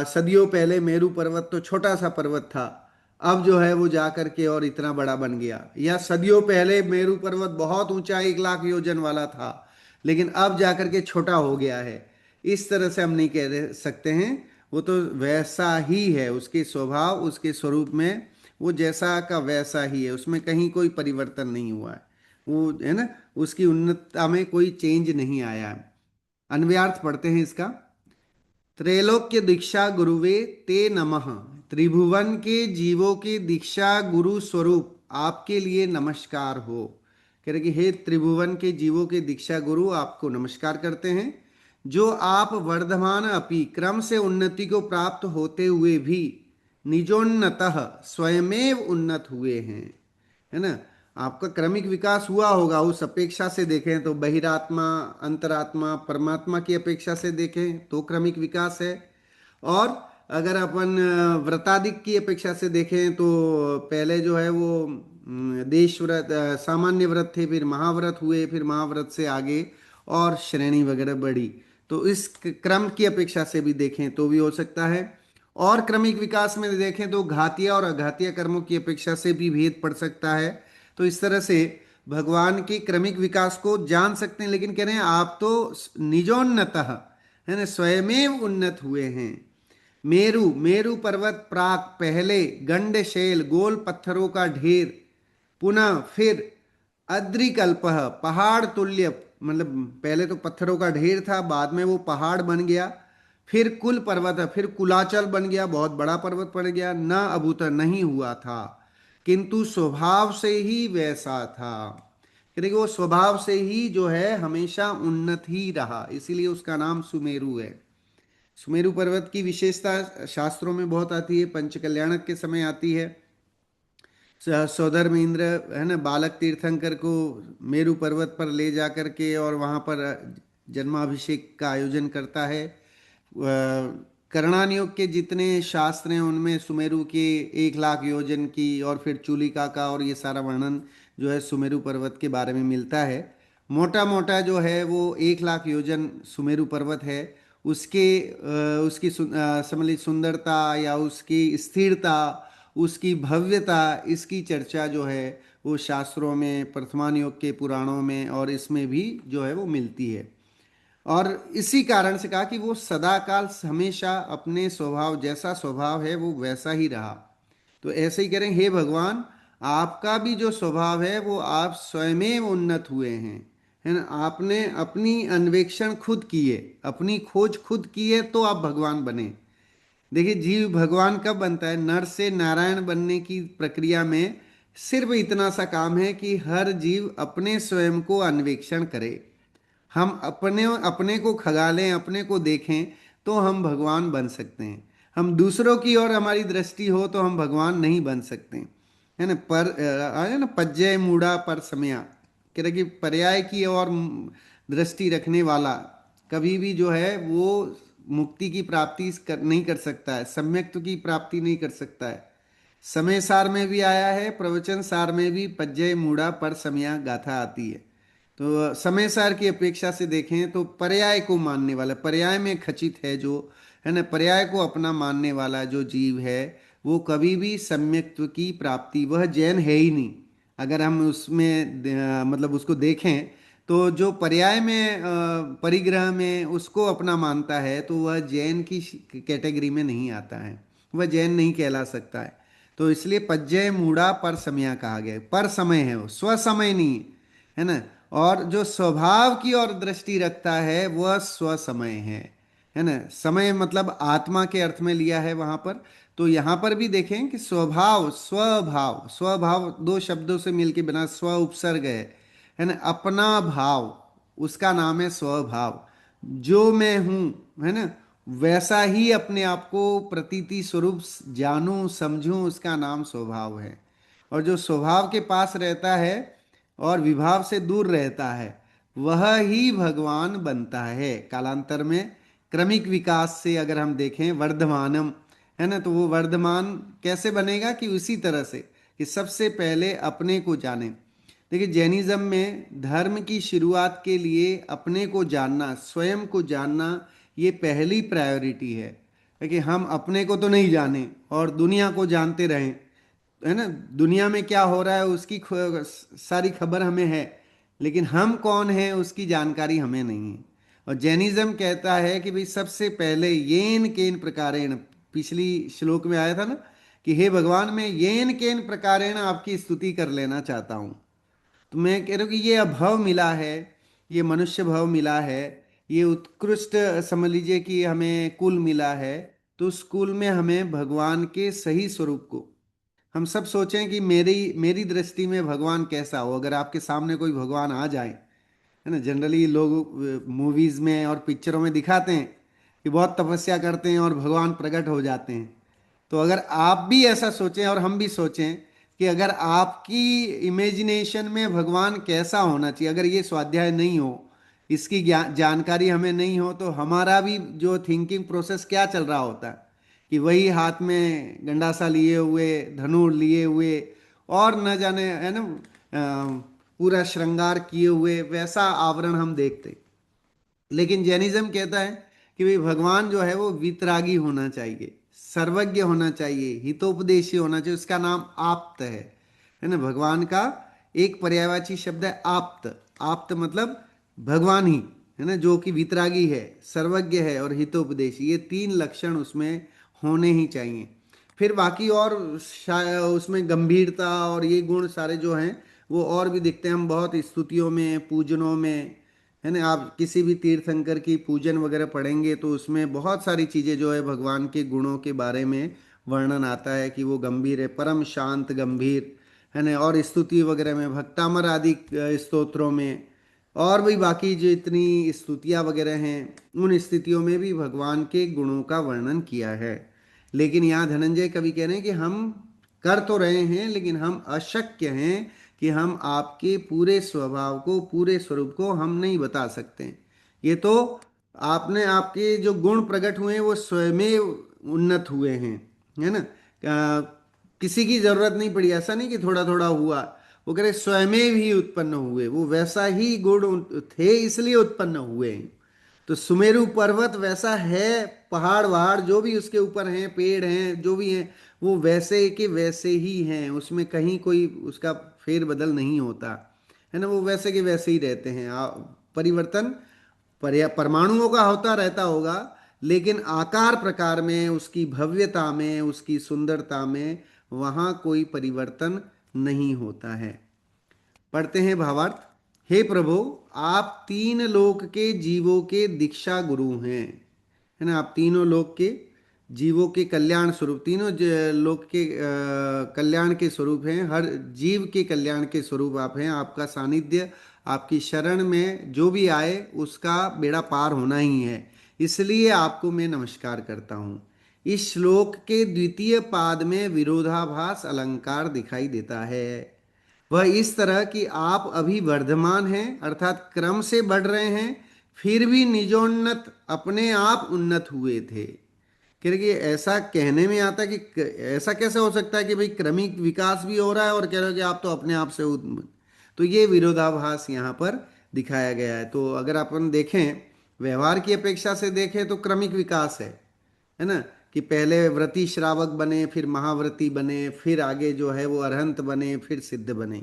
सदियों पहले मेरु पर्वत तो छोटा सा पर्वत था, अब जो है वो जा करके और इतना बड़ा बन गया, या सदियों पहले मेरु पर्वत बहुत ऊंचा 1 लाख योजन वाला था, लेकिन अब जा करके छोटा हो गया है। इस तरह से हम नहीं सकते हैं। वो तो वैसा ही है, उसके स्वभाव, उसके स्वरूप में वो जैसा का वैसा ही है, उसमें कहीं कोई परिवर्तन नहीं हुआ है। वो है ना, उसकी उन्नतता में कोई चेंज नहीं आया है। अन्वयार्थ पढ़ते हैं इसका। त्रैलोक्य दीक्षा गुरुवे ते नमः, त्रिभुवन के जीवों की दीक्षा गुरु स्वरूप आपके लिए नमस्कार हो। कह रहे कि हे त्रिभुवन के जीवों के दीक्षा गुरु, आपको नमस्कार करते हैं, जो आप वर्धमान अपि क्रम से उन्नति को प्राप्त होते हुए भी निजोन्नतः स्वयमेव उन्नत हुए हैं। है ना। आपका क्रमिक विकास हुआ होगा, उस अपेक्षा से देखें तो बहिरात्मा, अंतरात्मा, परमात्मा की अपेक्षा से देखें तो क्रमिक विकास है। और अगर अपन व्रतादिक की अपेक्षा से देखें तो पहले जो है वो देश व्रत, सामान्य व्रत थे, फिर महाव्रत हुए, फिर महाव्रत से आगे और श्रेणी वगैरह बढ़ी। तो इस क्रम की अपेक्षा से भी देखें तो भी हो सकता है। और क्रमिक विकास में देखें तो घातीय और अघातीय कर्मों की अपेक्षा से भी भेद पड़ सकता है। तो इस तरह से भगवान के क्रमिक विकास को जान सकते हैं, लेकिन कह रहे हैं आप तो निजोन्नतः, है ना, स्वयमेव उन्नत हुए हैं। मेरु, मेरु पर्वत प्राक पहले गंडशैल गोल पत्थरों का ढेर, पुनः फिर अद्रिकल्प पहाड़ तुल्य, मतलब पहले तो पत्थरों का ढेर था, बाद में वो पहाड़ बन गया, फिर कुल पर्वत है, फिर कुलाचल बन गया, बहुत बड़ा पर्वत पड़ गया, न अभूत नहीं हुआ था, किंतु स्वभाव से ही वैसा था। क्योंकि वो स्वभाव से ही जो है हमेशा उन्नत ही रहा, इसीलिए उसका नाम सुमेरु है। सुमेरु पर्वत की विशेषता शास्त्रों में बहुत आती है, पंचकल्याणक के समय आती है। सौधर्म इंद्र, है ना, बालक तीर्थंकर को मेरु पर्वत पर ले जा करके और वहाँ पर जन्माभिषेक का आयोजन करता है। करणान योग के जितने शास्त्र हैं उनमें सुमेरु के 1 लाख योजन की और फिर चूलिका का और ये सारा वर्णन जो है सुमेरु पर्वत के बारे में मिलता है। मोटा मोटा जो है वो 1 लाख योजन सुमेरु पर्वत है। उसके उसकी सम्मिलित सुंदरता या उसकी स्थिरता, उसकी भव्यता, इसकी चर्चा जो है वो शास्त्रों में, प्रथमान योग के पुराणों में और इसमें भी जो है वो मिलती है। और इसी कारण से कहा कि वो सदा काल हमेशा अपने स्वभाव, जैसा स्वभाव है वो वैसा ही रहा। तो ऐसे ही करें, हे भगवान, आपका भी जो स्वभाव है वो आप स्वयं उन्नत हुए हैं, है ना। आपने अपनी अन्वेषण खुद किए, अपनी खोज खुद की है, तो आप भगवान बने। देखिए, जीव भगवान कब बनता है? नर से नारायण बनने की प्रक्रिया में सिर्फ इतना सा काम है कि हर जीव अपने स्वयं को अन्वेषण करे। हम अपने अपने को खगालें, अपने को देखें, तो हम भगवान बन सकते हैं। हम दूसरों की ओर हमारी दृष्टि हो तो हम भगवान नहीं बन सकते, है ना। पर आया ना, पज्जय मूढ़ा पर समया, कह रहे कि पर्याय की ओर दृष्टि रखने वाला कभी भी जो है वो मुक्ति की प्राप्ति नहीं कर सकता है, सम्यक्त्व की प्राप्ति नहीं कर सकता है। समय सार में भी आया है, प्रवचन सार में भी पज्जय मूढ़ा पर समया गाथा आती है। तो समय सार की अपेक्षा से देखें तो पर्याय को मानने वाला, पर्याय में खचित है जो, है ना, पर्याय को अपना मानने वाला जो जीव है वो कभी भी सम्यक्त्व की प्राप्ति, वह जैन है ही नहीं। अगर हम उसमें मतलब उसको देखें तो जो पर्याय में परिग्रह में उसको अपना मानता है तो वह जैन की कैटेगरी में नहीं आता है, वह जैन नहीं कहला सकता है। तो इसलिए पज्जय मूढ़ा पर समया कहा गया है। पर समय है, वो स्व समय नहीं है ना। और जो स्वभाव की ओर दृष्टि रखता है वह स्व समय है। है ना। समय मतलब आत्मा के अर्थ में लिया है वहां पर। तो यहां पर भी देखें कि स्वभाव, स्वभाव, स्वभाव दो शब्दों से मिलके बना स्व उपसर्ग है ना। अपना भाव, उसका नाम है स्वभाव। जो मैं हूं, है ना, वैसा ही अपने आप को प्रतीति स्वरूप जानूं समझूं, उसका नाम स्वभाव है। और जो स्वभाव के पास रहता है और विभाव से दूर रहता है, वह ही भगवान बनता है कालांतर में। क्रमिक विकास से अगर हम देखें वर्धमानम, है ना, तो वो वर्धमान कैसे बनेगा कि उसी तरह से कि सबसे पहले अपने को जाने। देखिए जैनिज्म में धर्म की शुरुआत के लिए अपने को जानना, स्वयं को जानना, ये पहली प्रायोरिटी है कि हम अपने को तो नहीं जाने और दुनिया को जानते रहें, है ना। दुनिया में क्या हो रहा है उसकी सारी खबर हमें है, लेकिन हम कौन हैं उसकी जानकारी हमें नहीं है। और जैनिज्म कहता है कि भाई सबसे पहले येन केन प्रकारेण, पिछली श्लोक में आया था ना कि हे भगवान मैं येन केन प्रकारेण आपकी स्तुति कर लेना चाहता हूँ। तो मैं कह रहा हूँ कि ये अभव मिला है, ये मनुष्य भव मिला है, ये उत्कृष्ट समझ लीजिए कि हमें कुल मिला है। तो उस कुल में हमें भगवान के सही स्वरूप को, हम सब सोचें कि मेरी मेरी दृष्टि में भगवान कैसा हो। अगर आपके सामने कोई भगवान आ जाए, है ना, जनरली लोग मूवीज में और पिक्चरों में दिखाते हैं कि बहुत तपस्या करते हैं और भगवान प्रकट हो जाते हैं। तो अगर आप भी ऐसा सोचें और हम भी सोचें कि अगर आपकी इमेजिनेशन में भगवान कैसा होना चाहिए, अगर ये स्वाध्याय नहीं हो, इसकी जानकारी हमें नहीं हो, तो हमारा भी जो थिंकिंग प्रोसेस क्या चल रहा होता है कि वही हाथ में गंडासा लिए हुए, धनुर लिए हुए, और न जाने, है ना, पूरा श्रृंगार किए हुए वैसा आवरण हम देखते। लेकिन जैनिज्म कहता है कि भाई भगवान जो है वो वितरागी होना चाहिए, सर्वज्ञ होना चाहिए, हितोपदेशी होना चाहिए, उसका नाम आप्त है ना। भगवान का एक पर्यायवाची शब्द है आप्त। आप्त मतलब भगवान ही, है ना, जो कि वितरागी है, सर्वज्ञ है और हितोपदेशी, ये तीन लक्षण उसमें होने ही चाहिए। फिर बाकी और उसमें गंभीरता और ये गुण सारे जो हैं वो और भी दिखते हैं। हम बहुत स्तुतियों में, पूजनों में, है ना, आप किसी भी तीर्थंकर की पूजन वगैरह पढ़ेंगे तो उसमें बहुत सारी चीज़ें जो है भगवान के गुणों के बारे में वर्णन आता है कि वो गंभीर है, परम शांत गंभीर, है ना। और स्तुति वगैरह में भक्तामर आदि स्तोत्रों में और भी बाकी जो इतनी स्तुतियाँ वगैरह हैं, उन स्थितियों में भी भगवान के गुणों का वर्णन किया है। लेकिन यहाँ धनंजय कवि कह रहे हैं कि हम कर तो रहे हैं लेकिन हम अशक्य हैं कि हम आपके पूरे स्वभाव को, पूरे स्वरूप को हम नहीं बता सकते। ये तो आपने, आपके जो गुण प्रकट हुए हैं वो स्वयं उन्नत हुए हैं, है ना। किसी की जरूरत नहीं पड़ी, ऐसा नहीं कि थोड़ा थोड़ा हुआ। वो कह रहे स्वयं ही उत्पन्न हुए, वो वैसा ही गुण थे इसलिए उत्पन्न हुए हैं। तो सुमेरु पर्वत वैसा है, पहाड़ वहाड़ जो भी उसके ऊपर हैं, पेड़ हैं जो भी हैं, वो वैसे के वैसे ही हैं, उसमें कहीं कोई उसका फेर बदल नहीं होता, है ना। वो वैसे के वैसे ही रहते हैं। परिवर्तन परमाणुओं का होता रहता होगा, लेकिन आकार प्रकार में, उसकी भव्यता में, उसकी सुंदरता में वहाँ कोई परिवर्तन नहीं होता है। पढ़ते हैं भावार्थ। हे प्रभु, आप तीन लोक के जीवों के दीक्षा गुरु हैं, है ना। आप तीनों लोक के जीवों के कल्याण स्वरूप, तीनों लोक के कल्याण के स्वरूप हैं, हर जीव के कल्याण के स्वरूप आप हैं। आपका सानिध्य, आपकी शरण में जो भी आए उसका बेड़ा पार होना ही है, इसलिए आपको मैं नमस्कार करता हूँ। इस श्लोक के द्वितीय पाद में विरोधाभास अलंकार दिखाई देता है। वह इस तरह कि आप अभी वर्धमान हैं, अर्थात क्रम से बढ़ रहे हैं, फिर भी निजोन्नत, अपने आप उन्नत हुए थे। क्योंकि ऐसा कहने में आता है कि ऐसा कैसे हो सकता है कि भाई क्रमिक विकास भी हो रहा है और कह रहे हो कि आप तो अपने आप से तो ये विरोधाभास यहाँ पर दिखाया गया है। तो अगर अपन देखें, व्यवहार की अपेक्षा से देखें तो क्रमिक विकास है ना, कि पहले व्रती श्रावक बने, फिर महाव्रती बने, फिर आगे जो है वो अरहंत बने, फिर सिद्ध बने,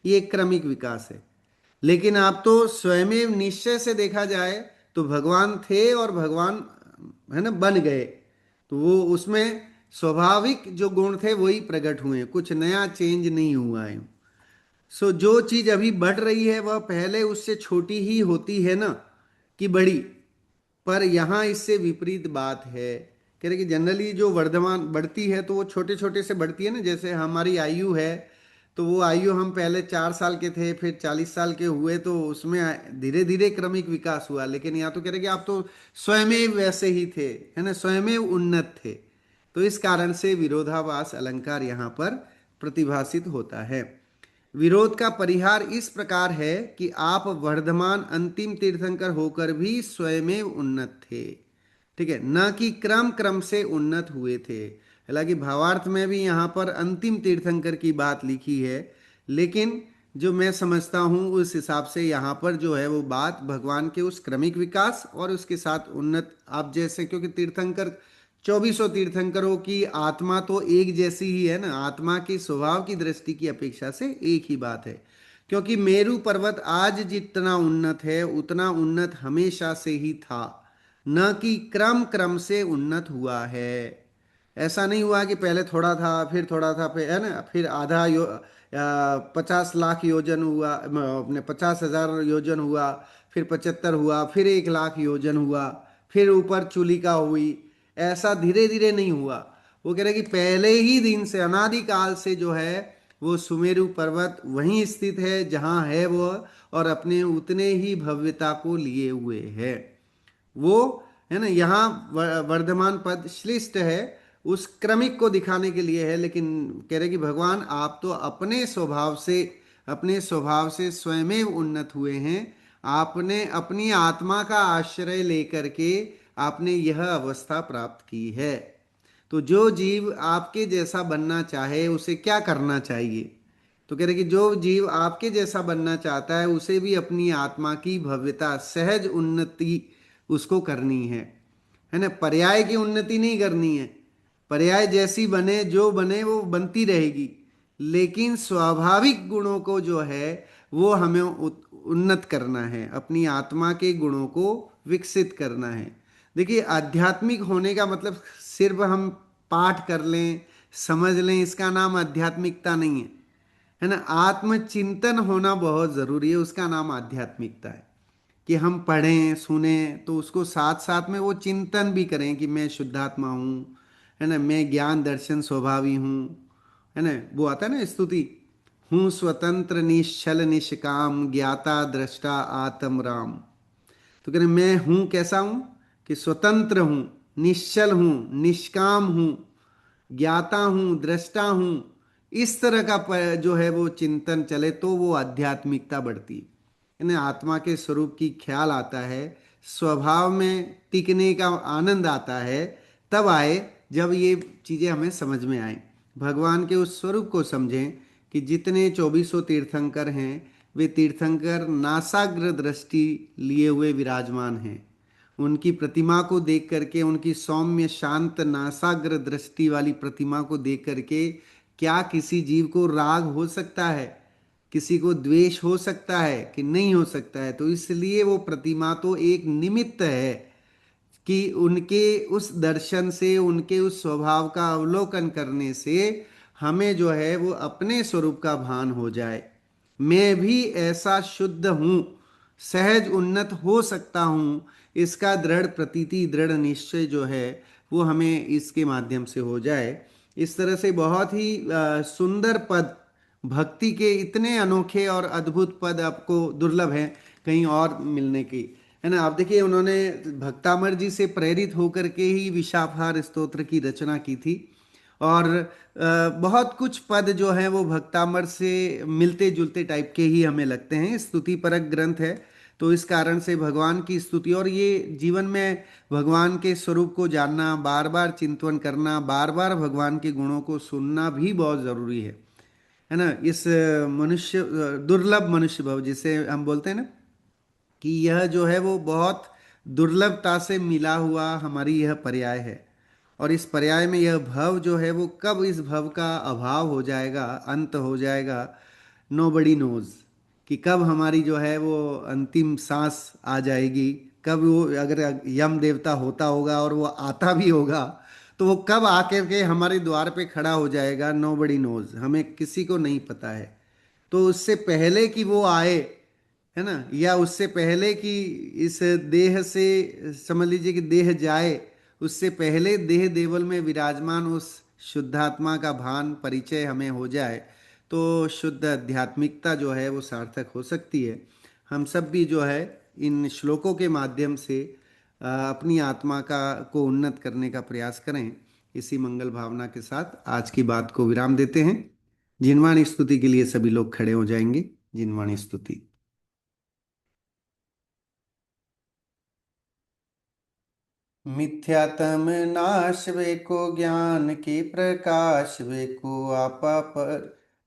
ये एक क्रमिक विकास है। लेकिन आप तो स्वयं निश्चय से देखा जाए तो भगवान थे और भगवान, है ना, बन गए। तो वो उसमें स्वाभाविक जो गुण थे वही प्रकट हुए हैं, कुछ नया चेंज नहीं हुआ है। सो जो चीज अभी बढ़ रही है वह पहले उससे छोटी ही होती है ना, कि बड़ी। पर यहाँ इससे विपरीत बात है। कह रहे कि जनरली जो वर्धमान बढ़ती है तो वो छोटे छोटे से बढ़ती है ना, जैसे हमारी आयु है, तो वो आयु हम पहले 4 साल के थे, फिर 40 साल के हुए, तो उसमें धीरे धीरे क्रमिक विकास हुआ। लेकिन यहाँ तो कह रहे कि आप तो स्वयं वैसे ही थे, है ना, स्वयं उन्नत थे। तो इस कारण से विरोधाभास अलंकार यहाँ पर प्रतिभाषित होता है। विरोध का परिहार इस प्रकार है कि आप वर्धमान अंतिम तीर्थंकर होकर भी स्वयं उन्नत थे, ठीक है, न कि क्रम क्रम से उन्नत हुए थे। हालांकि भावार्थ में भी यहाँ पर अंतिम तीर्थंकर की बात लिखी है, लेकिन जो मैं समझता हूँ उस हिसाब से यहाँ पर जो है वो बात भगवान के उस क्रमिक विकास और उसके साथ उन्नत, आप जैसे, क्योंकि तीर्थंकर 2400 तीर्थंकरों की आत्मा तो एक जैसी ही है ना, आत्मा के स्वभाव की दृष्टि की अपेक्षा से एक ही बात है। क्योंकि मेरू पर्वत आज जितना उन्नत है उतना उन्नत हमेशा से ही था, न कि क्रम क्रम से उन्नत हुआ है। ऐसा नहीं हुआ कि पहले थोड़ा था, फिर है ना, फिर 50 लाख योजन हुआ, अपने 50,000 योजन हुआ, फिर 75 हुआ, फिर 1 लाख योजन हुआ, फिर ऊपर चूलिका हुई। ऐसा धीरे धीरे नहीं हुआ। वो कह रहे कि पहले ही दिन से, अनादिकाल से जो है वो सुमेरु पर्वत वहीं स्थित है जहाँ है वो, और अपने उतने ही भव्यता को लिए हुए है वो, है ना। यहाँ वर्धमान पद श्लिष्ट है, उस क्रमिक को दिखाने के लिए है। लेकिन कह रहे कि भगवान आप तो अपने स्वभाव से स्वयं उन्नत हुए हैं। आपने अपनी आत्मा का आश्रय लेकर के आपने यह अवस्था प्राप्त की है। तो जो जीव आपके जैसा बनना चाहे उसे क्या करना चाहिए? तो कह रहे कि जो जीव आपके जैसा बनना चाहता है उसे भी अपनी आत्मा की भव्यता, सहज उन्नति उसको करनी है ना। पर्याय की उन्नति नहीं करनी है। पर्याय जैसी बने, जो बने वो बनती रहेगी, लेकिन स्वाभाविक गुणों को जो है वो हमें उन्नत करना है, अपनी आत्मा के गुणों को विकसित करना है। देखिए, आध्यात्मिक होने का मतलब सिर्फ हम पाठ कर लें, समझ लें, इसका नाम आध्यात्मिकता नहीं है ना। आत्मचिंतन होना बहुत जरूरी है, उसका नाम आध्यात्मिकता है। कि हम पढ़ें सुने तो उसको साथ साथ में वो चिंतन भी करें कि मैं शुद्धात्मा हूँ, है ना, मैं ज्ञान दर्शन स्वभावी हूँ, है ना। वो आता है ना स्तुति, हूँ स्वतंत्र निश्चल निष्काम ज्ञाता दृष्टा आत्म राम। तो कह रहे मैं हूँ कैसा हूँ? कि स्वतंत्र हूँ, निश्चल हूँ, निष्काम हूँ, ज्ञाता हूँ, दृष्टा हूँ। इस तरह का जो है वो चिंतन चले तो वो आध्यात्मिकता बढ़ती है। इन्हें आत्मा के स्वरूप की ख्याल आता है, स्वभाव में टिकने का आनंद आता है। तब आए जब ये चीज़ें हमें समझ में आए, भगवान के उस स्वरूप को समझें कि जितने 2400 तीर्थंकर हैं वे तीर्थंकर नासाग्र दृष्टि लिए हुए विराजमान हैं। उनकी प्रतिमा को देख करके, उनकी सौम्य शांत नासाग्र दृष्टि वाली प्रतिमा को देख करके क्या किसी जीव को राग हो सकता है? किसी को द्वेष हो सकता है कि नहीं हो सकता है? तो इसलिए वो प्रतिमा तो एक निमित्त है कि उनके उस दर्शन से, उनके उस स्वभाव का अवलोकन करने से हमें जो है वो अपने स्वरूप का भान हो जाए। मैं भी ऐसा शुद्ध हूँ, सहज उन्नत हो सकता हूँ, इसका दृढ़ प्रतीति, दृढ़ निश्चय जो है वो हमें इसके माध्यम से हो जाए। इस तरह से बहुत ही सुंदर पद, भक्ति के इतने अनोखे और अद्भुत पद आपको दुर्लभ हैं कहीं और मिलने की, है ना। आप देखिए, उन्होंने भक्तामर जी से प्रेरित होकर के ही विशाफहार स्तोत्र की रचना की थी। और बहुत कुछ पद जो हैं वो भक्तामर से मिलते जुलते टाइप के ही हमें लगते हैं। स्तुति परक ग्रंथ है, तो इस कारण से भगवान की स्तुति और ये जीवन में भगवान के स्वरूप को जानना, बार बार चिंतन करना, बार बार भगवान के गुणों को सुनना भी बहुत ज़रूरी है ना। इस मनुष्य, दुर्लभ मनुष्य भव जिसे हम बोलते हैं ना, कि यह जो है वो बहुत दुर्लभता से मिला हुआ हमारी यह पर्याय है। और इस पर्याय में यह भव जो है वो कब इस भव का अभाव हो जाएगा, अंत हो जाएगा, नो बडी नोज। कि कब हमारी जो है वो अंतिम सांस आ जाएगी, कब वो, अगर यम देवता होता होगा और वो आता भी होगा तो वो कब आकर के हमारे द्वार पे खड़ा हो जाएगा, नो बडी नोज, हमें किसी को नहीं पता है। तो उससे पहले कि वो आए, है ना, या उससे पहले कि इस देह से, समझ लीजिए कि देह जाए, उससे पहले देह देवल में विराजमान उस शुद्धात्मा का भान परिचय हमें हो जाए, तो शुद्ध आध्यात्मिकता जो है वो सार्थक हो सकती है। हम सब भी जो है इन श्लोकों के माध्यम से अपनी आत्मा का को उन्नत करने का प्रयास करें। इसी मंगल भावना के साथ आज की बात को विराम देते हैं। जिनवाणी स्तुति के लिए सभी लोग खड़े हो जाएंगे। जिनवाणी स्तुति। मिथ्यातम नाश वे को ज्ञान के प्रकाश वे को आपा पर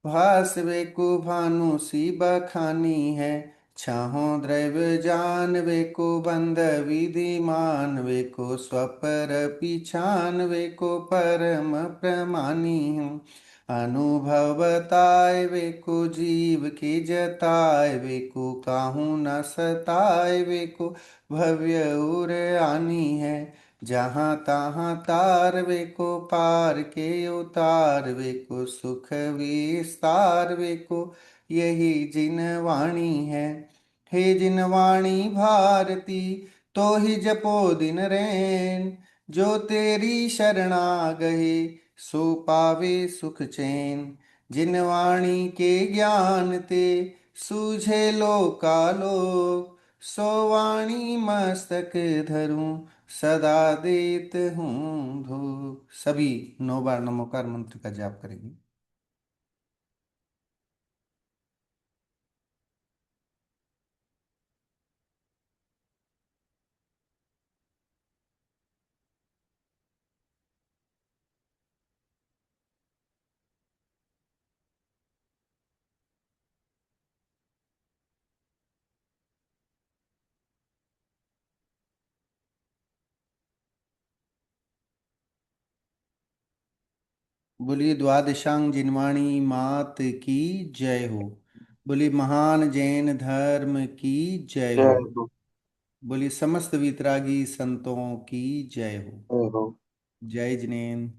भास वे को भानु सी बखानी है। छाहों द्रव्य जान वे को बंध विधि मान वे को स्वपर पिछान वे को परम प्रमानी हूँ। अनुभव बताए वे को जीव के जताए वे को काहू न सताए वे को भव्य उर आनी है। जहाँ तहाँ तार वे को पार के उतार वे को सुख विस्तार वे को यही जिन वाणी है। हे जिन वाणी भारती तो ही जपो दिन रैन। जो तेरी शरणा गए सो पावे सुख चैन। जिन वाणी के ज्ञान ते सूझे लोकालो सो वाणी मस्तक धरूं सदा देत हूँ धो। सभी 9 बार नमोकार मंत्र का जाप करेंगे। बोलिए द्वादशांग जिनवाणी मात की जय हो। बोलिए महान जैन धर्म की जय जय हो। हो। बोलिए समस्त वितरागी संतों की जय हो। जय हो। जय जिनेन्द्र।